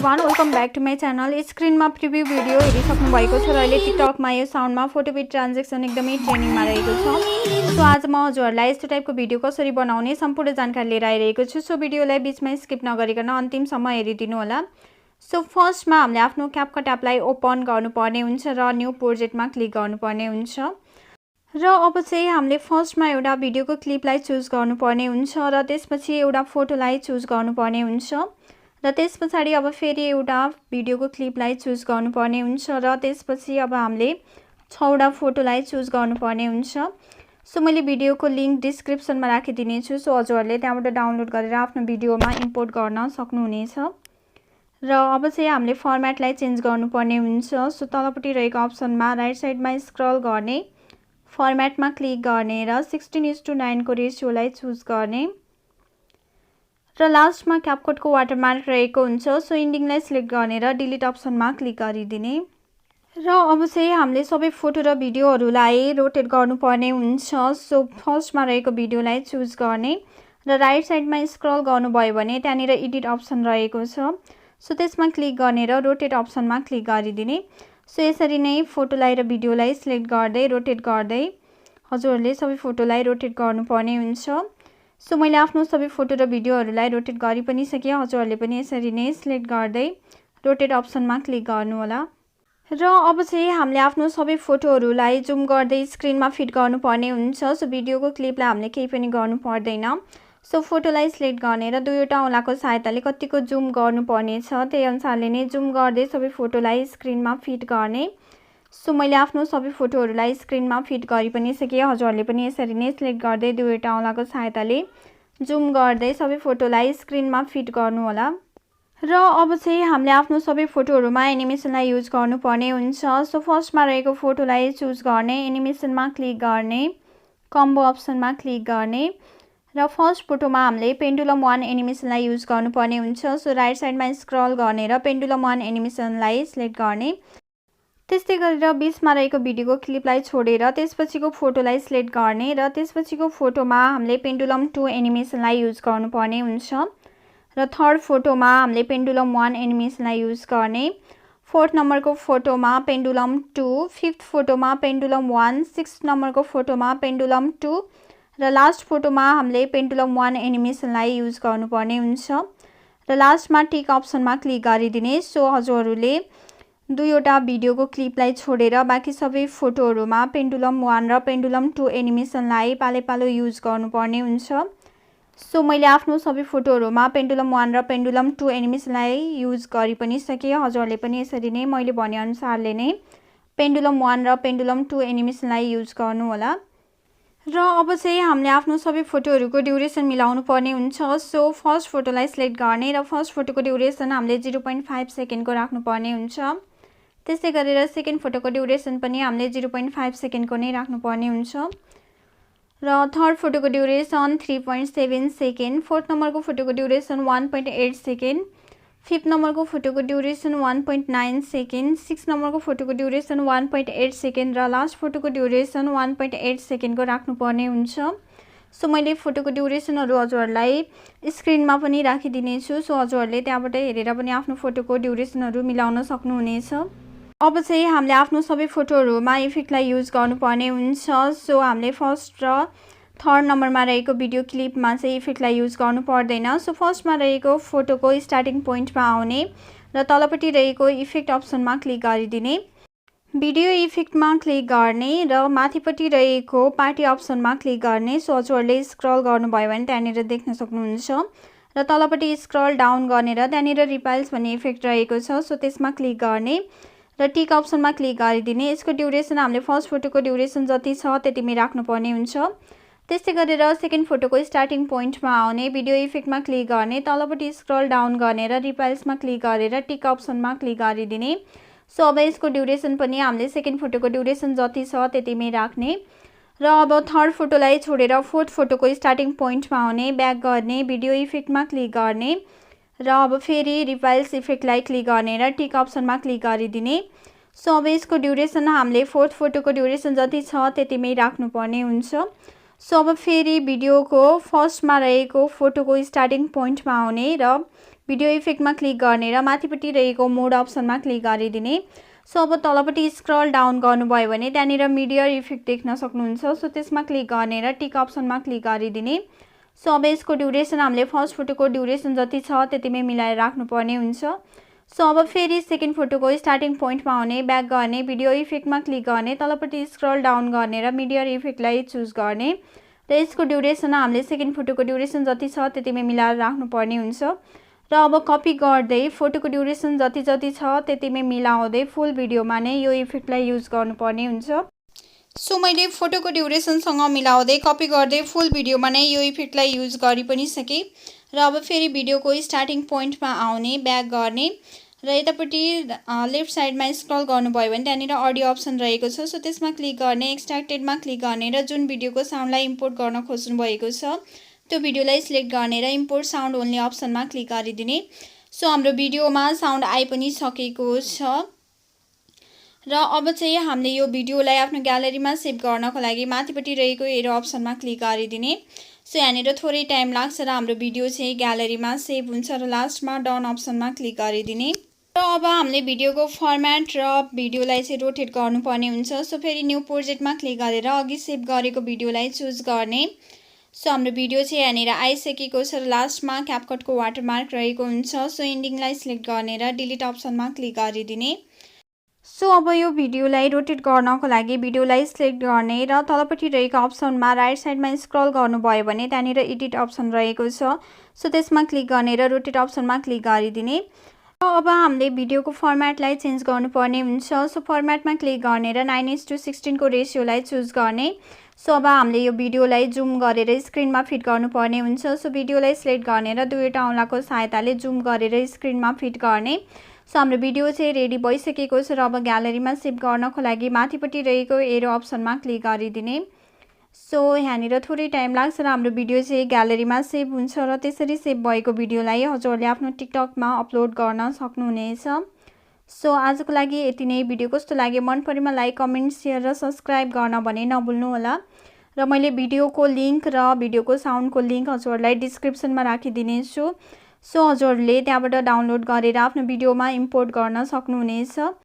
Everyone, welcome back to my channel. स्क्रिनमा preview video हेरिसक्नु भएको छ र अहिले टिकटकमा यो साउन्डमा फोटोबिट ट्रान्जेक्सन एकदमै ट्रेनिङमा रहेको छ। सो आज म हजुरहरूलाई यस्तो टाइपको भिडियो कसरी बनाउने सम्पूर्ण जानकारी लिएर आइरहेको छु। सो भिडियोलाई बीचमा स्किप नगरिकन अन्तिमसम्म हेरिदिनु होला। सो फर्स्टमा हामीले आफ्नो क्यापकट एपलाई ओपन गर्नुपर्ने हुन्छ र न्यू प्रोजेक्टमा क्लिक गर्नुपर्ने हुन्छ। र अब चाहिँ हामीले फर्स्टमा एउटा भिडियोको क्लिपलाई चुज गर्नुपर्ने हुन्छ र त्यसपछि एउटा फोटोलाई चुज गर्नुपर्ने हुन्छ र त्यस पछाडि अब फेरि एउटा भिडियोको क्लिपलाई चुज गर्नुपर्ने हुन्छ र त्यसपछि अब हामीले 6वटा फोटोलाई चुज गर्नुपर्ने हुन्छ। सो मैले भिडियोको लिंक डिस्क्रिप्सनमा राखिदिने छु। सो हजुरहरूले त्यहाँबाट डाउनलोड गरेर आफ्नो भिडियोमा इम्पोर्ट गर्न सक्नुहुनेछ। र अब चाहिँ हामीले फर्मेटलाई चेन्ज गर्नुपर्ने हुन्छ। सो तलपट्टि रहेको अप्सनमा राइट साइडमा स्क्रल गर्ने, फर्मेटमा क्लिक गर्ने र 16:9 को रेसियोलाई चुज गर्ने र लास्टमा क्यापकटको वाटरमार्क रहेको हुन्छ। सो इन्डिङलाई सिलेक्ट गर्ने र डिलिट अप्सनमा क्लिक गरिदिने र अब चाहिँ हामीले सबै फोटो र भिडियोहरूलाई रोटेट गर्नुपर्ने हुन्छ। सो फर्स्टमा रहेको भिडियोलाई चुज गर्ने र राइट साइडमा स्क्रल गर्नुभयो भने त्यहाँनिर एडिट अप्सन रहेको छ। सो त्यसमा क्लिक गर्ने र रोटेट अप्सनमा क्लिक गरिदिने। सो यसरी नै फोटोलाई र भिडियोलाई सिलेक्ट गर्दै रोटेट गर्दै हजुरहरूले सबै फोटोलाई रोटेट गर्नुपर्ने हुन्छ। सो मैले आफ्नो सबै फोटो र भिडियोहरूलाई रोटेट गरि पनि सके। हजुरहरूले पनि यसरी नै सिलेक्ट गर्दै रोटेट अप्सनमा क्लिक गर्नु होला। र अब चाहिँ हामीले आफ्नो सबै फोटोहरूलाई जुम गर्दै स्क्रिनमा फिट गर्नुपर्ने हुन्छ। सो भिडियोको क्लिपलाई हामीले केही पनि गर्नु पर्दैन। सो फोटोलाई सिलेक्ट गर्ने र दुईवटा औँलाको सहायताले कतिको जुम गर्नुपर्ने छ त्यही अनुसारले नै जुम गर्दै सबै फोटोलाई स्क्रिनमा फिट गर्ने। सो मैले आफ्नो सबै फोटोहरूलाई स्क्रिनमा फिट गरि पनि सके। हजुरहरूले पनि यसरी नै सिलेक्ट गर्दै दुईवटा औँलाको सहायताले जुम गर्दै सबै फोटोलाई स्क्रिनमा फिट गर्नु होला। र अब चाहिँ हामीले आफ्नो सबै फोटोहरूमा एनिमेसनलाई युज गर्नुपर्ने हुन्छ। सो फर्स्टमा रहेको फोटोलाई चुज गर्ने, एनिमेसनमा क्लिक गर्ने, कम्बो अप्सनमा क्लिक गर्ने र फर्स्ट फोटोमा हामीले पेन्डुलम 1 एनिमेसनलाई युज गर्नुपर्ने हुन्छ। सो राइट साइडमा स्क्रल गर्ने र पेन्डुलम 1 एनिमेसनलाई सिलेक्ट गर्ने। त्यस्तै गरेर बीचमा रहेको भिडियोको क्लिपलाई छोडेर त्यसपछिको फोटोलाई सिलेक्ट गर्ने र त्यसपछिको फोटोमा हामीले पेन्डुलम 2 एनिमेसनलाई युज गर्नुपर्ने हुन्छ र थर्ड फोटोमा हामीले पेन्डुलम 1 एनिमेसनलाई युज गर्ने, फोर्थ नम्बरको फोटोमा पेन्डुलम 2, फिफ्थ फोटोमा पेन्डुलम 1, सिक्स्थ नम्बरको फोटोमा पेन्डुलम 2 र लास्ट फोटोमा हामीले पेन्डुलम 1 एनिमेसनलाई युज गर्नुपर्ने हुन्छ र लास्टमा टिक अप्सनमा क्लिक गरिदिने। सो हजुरहरूले दुईवटा भिडियोको क्लिपलाई छोडेर बाँकी सबै फोटोहरूमा पेन्डुलम 1 र पेन्डुलम 2 एनिमेसनलाई पालो युज गर्नुपर्ने हुन्छ। सो मैले आफ्नो सबै फोटोहरूमा पेन्डुलम 1 र पेन्डुलम 2 एनिमेसनलाई युज गरि पनि सके। हजुरहरूले पनि यसरी नै मैले भनेअनुसारले नै पेन्डुलम 1 र पेन्डुलम 2 एनिमेसनलाई युज गर्नु होला। र अब चाहिँ हामीले आफ्नो सबै फोटोहरूको ड्युरेसन मिलाउनु पर्ने हुन्छ। सो फर्स्ट फोटोलाई सिलेक्ट गर्ने र फर्स्ट फोटोको ड्युरेसन हामीले 0.5 सेकेन्डको राख्नुपर्ने हुन्छ। त्यसै गरेर सेकेन्ड फोटोको ड्युरेसन पनि हामीले 0.5 सेकेन्डको नै राख्नुपर्ने हुन्छ र थर्ड फोटोको ड्युरेसन 3.7 सेकेन्ड, फोर्थ नम्बरको फोटोको ड्युरेसन 1.8 सेकेन्ड, फिफ्थ नम्बरको फोटोको ड्युरेसन 1.9 सेकेन्ड, सिक्स्थ नम्बरको फोटोको ड्युरेसन 1.8 सेकेन्ड र लास्ट फोटोको ड्युरेसन 1.8 सेकेन्डको राख्नुपर्ने हुन्छ। सो मैले फोटोको ड्युरेसनहरू हजुरहरूलाई स्क्रिनमा पनि राखिदिने छु। सो हजुरहरूले त्यहाँबाट हेरेर पनि आफ्नो फोटोको ड्युरेसनहरू मिलाउन सक्नुहुनेछ। अब चाहिँ हामीले आफ्नो सबै फोटोहरूमा इफेक्टलाई युज गर्नुपर्ने हुन्छ। सो हामीले फर्स्ट र थर्ड नम्बरमा रहेको भिडियो क्लिपमा चाहिँ इफेक्टलाई युज गर्नु पर्दैन। सो फर्स्टमा रहेको फोटोको स्टार्टिङ पोइन्टमा आउने र तलपट्टि रहेको इफेक्ट अप्सनमा क्लिक गरिदिने, भिडियो इफेक्टमा क्लिक गर्ने र माथिपट्टि रहेको पार्टी अप्सनमा क्लिक गर्ने। सो हजुरहरूले स्क्रल गर्नुभयो भने त्यहाँनिर देख्न सक्नुहुन्छ र तलपट्टि स्क्रल डाउन गर्ने र त्यहाँनिर रिपाइल्स भन्ने इफेक्ट रहेको छ। सो त्यसमा क्लिक गर्ने र टिक अप्सनमा क्लिक गरिदिने। यसको ड्युरेसन हामीले फर्स्ट फोटोको ड्युरेसन जति छ त्यतिमै राख्नुपर्ने हुन्छ। त्यस्तै गरेर सेकेन्ड फोटोको स्टार्टिङ पोइन्टमा आउने, भिडियो इफेक्टमा क्लिक गर्ने, तलपट्टि स्क्रल डाउन गर्ने र रिपाइल्समा क्लिक गरेर टिक अप्सनमा क्लिक गरिदिने। सो अब यसको ड्युरेसन पनि हामीले सेकेन्ड फोटोको ड्युरेसन जति छ त्यतिमै राख्ने र अब थर्ड फोटोलाई छोडेर फोर्थ फोटोको स्टार्टिङ पोइन्टमा आउने, ब्याक गर्ने, भिडियो इफेक्टमा क्लिक गर्ने र अब फेरि रिपाइल्स इफेक्टलाई क्लिक गर्ने र टिक अप्सनमा क्लिक गरिदिने। सो अब यसको ड्युरेसन हामीले फोर्थ फोटोको ड्युरेसन जति छ त्यतिमै राख्नुपर्ने हुन्छ। सो अब फेरि भिडियोको फर्स्टमा रहेको फोटोको स्टार्टिङ पोइन्टमा आउने र भिडियो इफेक्टमा क्लिक गर्ने र माथिपट्टि रहेको मोड अप्सनमा क्लिक गरिदिने। सो अब तलपट्टि स्क्रल डाउन गर्नुभयो भने त्यहाँनिर मीडिया इफेक्ट देख्न सक्नुहुन्छ। सो त्यसमा क्लिक गर्ने र टिक अप्सनमा क्लिक गरिदिने। सो अब यसको ड्युरेसन हामीले फर्स्ट फोटोको ड्युरेसन जति छ त्यतिमै मिलाएर राख्नुपर्ने हुन्छ। सो अब फेरि सेकेन्ड फोटोको स्टार्टिङ पोइन्टमा आउने, ब्याक गर्ने, भिडियो इफेक्टमा क्लिक गर्ने, तलपट्टि स्क्रल डाउन गर्ने र मीडिया इफेक्टलाई चुज गर्ने र यसको ड्युरेसन हामीले सेकेन्ड फोटोको ड्युरेसन जति छ त्यतिमै मिलाएर राख्नुपर्ने हुन्छ। र अब कपी गर्दै फोटोको ड्युरेसन जति छ त्यतिमै मिलाउँदै फुल भिडियोमा नै यो इफेक्टलाई युज गर्नुपर्ने हुन्छ। सो मैले फोटोको ड्युरेसनसँग मिलाउँदै कपी गर्दै फुल भिडियोमा नै यो इफेक्टलाई युज गरि पनि सकेँ। र अब फेरि भिडियोको स्टार्टिङ पोइन्टमा आउने, ब्याक गर्ने र यतापट्टि लेफ्ट साइडमा स्क्रल गर्नुभयो भने त्यहाँनिर अडियो अप्सन रहेको छ। सो त्यसमा क्लिक गर्ने, एक्सट्र्याक्टेडमा क्लिक गर्ने र जुन भिडियोको साउन्डलाई इम्पोर्ट गर्न खोज्नु भएको छ त्यो भिडियोलाई सिलेक्ट गर्ने र इम्पोर्ट साउन्ड ओन्ली अप्सनमा क्लिक गरिदिने। सो हाम्रो भिडियोमा साउन्ड आइ पनि सकेको छ। र अब चाहिँ हामीले यो भिडियोलाई आफ्नो ग्यालेरीमा सेभ गर्नको लागि माथिपट्टि रहेको एरो अप्सनमा क्लिक गरिदिने। सो यहाँनिर थोरै टाइम लाग्छ र हाम्रो भिडियो चाहिँ ग्यालेरीमा सेभ हुन्छ र लास्टमा डन अप्सनमा क्लिक गरिदिने। र अब हामीले भिडियोको फर्मेट र भिडियोलाई चाहिँ रोटेट गर्नुपर्ने हुन्छ। सो फेरि न्यू प्रोजेक्टमा क्लिक गरेर अघि सेभ गरेको भिडियोलाई चुज गर्ने। सो हाम्रो भिडियो चाहिँ यहाँनिर आइसकेको छ र लास्टमा क्यापकटको वाटरमार्क रहेको हुन्छ। सो इन्डिङलाई सिलेक्ट गर्ने र डिलिट अप्सनमा क्लिक गरिदिने। सो अब यो भिडियोलाई रोटेट गर्नको लागि भिडियोलाई सिलेक्ट गर्ने र तलपट्टि रहेको अप्सनमा राइट साइडमा स्क्रल गर्नुभयो भने त्यहाँनिर एडिट अप्सन रहेको छ। सो त्यसमा क्लिक गर्ने र रोटेट अप्सनमा क्लिक गरिदिने। र अब हामीले भिडियोको फर्मेटलाई चेन्ज गर्नुपर्ने हुन्छ। सो फर्मेटमा क्लिक गर्ने र 9:16 को रेसियोलाई चुज गर्ने। सो अब हामीले यो भिडियोलाई जुम गरेर स्क्रिनमा फिट गर्नुपर्ने हुन्छ। सो भिडियोलाई सिलेक्ट गर्ने र दुईवटा औँलाको सहायताले जुम गरेर स्क्रिनमा फिट गर्ने। सो हाम्रो भिडियो चाहिँ रेडी भइसकेको छ र अब ग्यालेरीमा सेभ गर्नको लागि माथिपट्टि रहेको एरो अप्सनमा क्लिक गरिदिने। सो यहाँनिर थोरै टाइम लाग्छ र हाम्रो भिडियो चाहिँ ग्यालेरीमा सेभ हुन्छ र त्यसरी सेभ भएको भिडियोलाई हजुरले आफ्नो टिकटकमा अपलोड गर्न सक्नुहुनेछ। सो आजको लागि यति नै। भिडियो कस्तो लाग्यो मन परेमा लाइक, कमेन्ट, सेयर र सब्सक्राइब गर्न भने नभुल्नुहोला। र मैले भिडियोको लिङ्क र भिडियोको साउन्डको लिङ्क हजुरलाई डिस्क्रिप्सनमा राखिदिनेछु। सो हजुरले त्यहाँबाट डाउनलोड गरेर आफ्नो भिडियोमा इम्पोर्ट गर्न सक्नुहुनेछ।